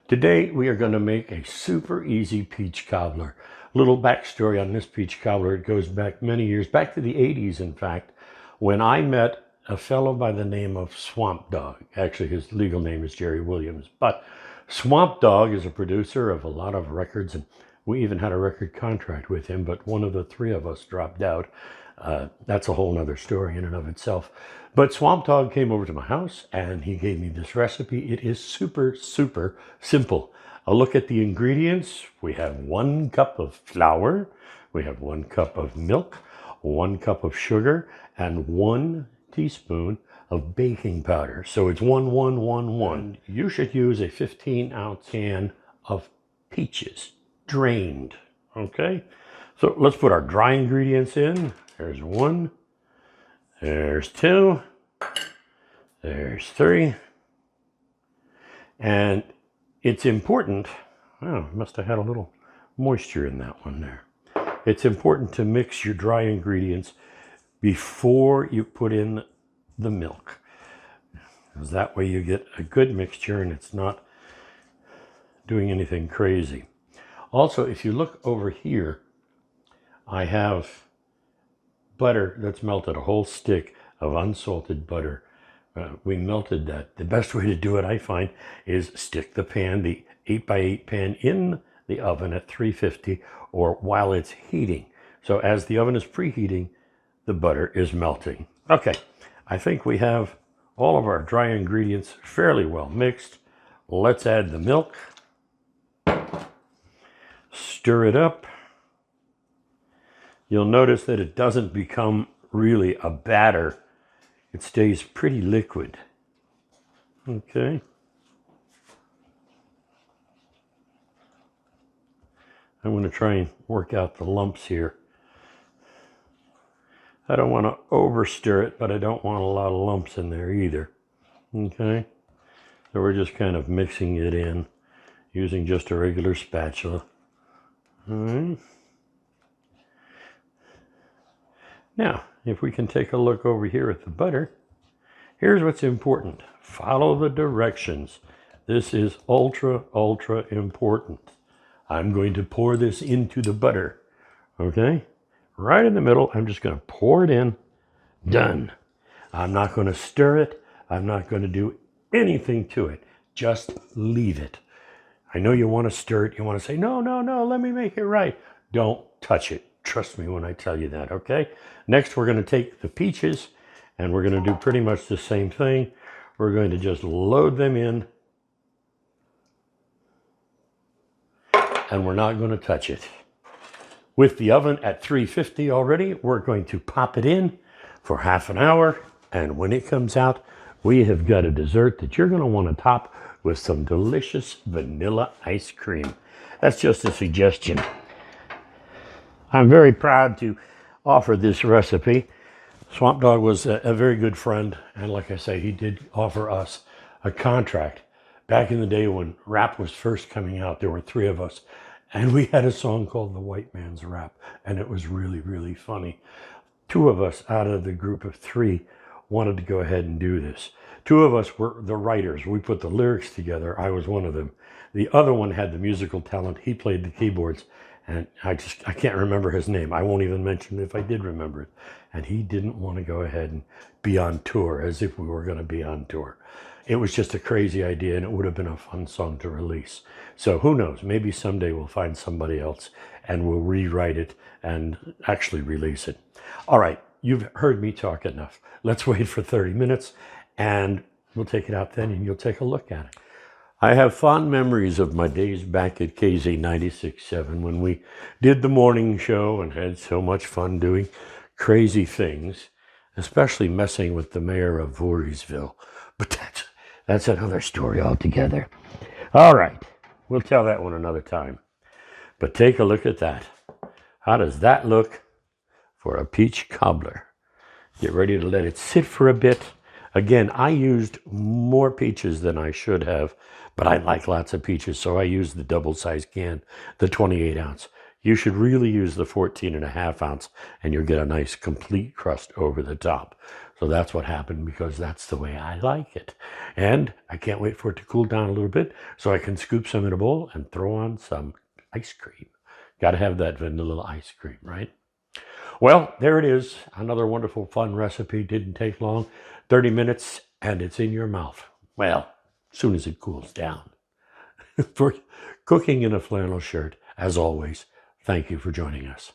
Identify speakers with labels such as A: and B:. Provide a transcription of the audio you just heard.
A: Today we are going to make a super easy peach cobbler. Little backstory on this peach cobbler. It goes back many years, back to the 80s in fact, when I met a fellow by the name of Swamp Dogg. Actually his legal name is Jerry Williams, but Swamp Dogg is a producer of a lot of records, and we even had a record contract with him, but one of the three of us dropped out. That's a whole nother story in and of itself. But Swamp Dogg came over to my house and he gave me this recipe. It is super simple. A look at the ingredients. We have 1 cup of flour, we have 1 cup of milk, 1 cup of sugar, and 1 teaspoon of baking powder. So it's 1, 1, 1, 1. You should use a 15-ounce can of peaches, drained, okay? So let's put our dry ingredients in. There's 1, there's 2, there's 3, and it's important, oh, must have had a little moisture in that one there. It's important to mix your dry ingredients before you put in the milk, because that way you get a good mixture and it's not doing anything crazy. Also, if you look over here, I have butter that's melted, a whole stick of unsalted butter. We melted that. The best way to do it, I find, is stick the pan, the 8x8 pan, in the oven at 350 or while it's heating. So as the oven is preheating, the butter is melting. Okay, I think we have all of our dry ingredients fairly well mixed. Let's add the milk. Stir it up. You'll notice that it doesn't become really a batter. It stays pretty liquid. Okay. I'm going to try and work out the lumps here. I don't want to over stir it, but I don't want a lot of lumps in there either. Okay. So we're just kind of mixing it in using just a regular spatula. All right. Now, if we can take a look over here at the butter, here's what's important. Follow the directions. This is ultra important. I'm going to pour this into the butter, okay? Right in the middle, I'm just going to pour it in. Done. I'm not going to stir it. I'm not going to do anything to it. Just leave it. I know you want to stir it. You want to say, no, let me make it right. Don't touch it. Trust me when I tell you that, okay? Next, we're going to take the peaches and we're going to do pretty much the same thing. We're going to just load them in and we're not going to touch it. With the oven at 350 already, we're going to pop it in for half an hour, and when it comes out, we have got a dessert that you're going to want to top with some delicious vanilla ice cream. That's just a suggestion. I'm very proud to offer this recipe. Swamp Dogg was a very good friend, and like I say, he did offer us a contract. Back in the day when rap was first coming out, there were 3 of us, and we had a song called The White Man's Rap, and it was really funny. 2 of us out of the group of 3 wanted to go ahead and do this. 2 of us were the writers. We put the lyrics together. I was one of them. The other one had the musical talent. He played the keyboards. And I can't remember his name. I won't even mention it if I did remember it. And he didn't want to go ahead and be on tour as if we were going to be on tour. It was just a crazy idea, and it would have been a fun song to release. So who knows? Maybe someday we'll find somebody else and we'll rewrite it and actually release it. All right, you've heard me talk enough. Let's wait for 30 minutes and we'll take it out then and you'll take a look at it. I have fond memories of my days back at KZ 96.7 when we did the morning show and had so much fun doing crazy things, especially messing with the mayor of Voorheesville. But that's another story altogether. All right, we'll tell that one another time. But take a look at that. How does that look for a peach cobbler? Get ready to let it sit for a bit. Again, I used more peaches than I should have, but I like lots of peaches, so I used the double-sized can, the 28-ounce. You should really use the 14.5 ounce, and you'll get a nice complete crust over the top. So that's what happened, because that's the way I like it. And I can't wait for it to cool down a little bit so I can scoop some in a bowl and throw on some ice cream. Got to have that vanilla ice cream, right? Well, there it is. Another wonderful, fun recipe. Didn't take long. 30 minutes and it's in your mouth. Well, as soon as it cools down. For cooking in a flannel shirt, as always, thank you for joining us.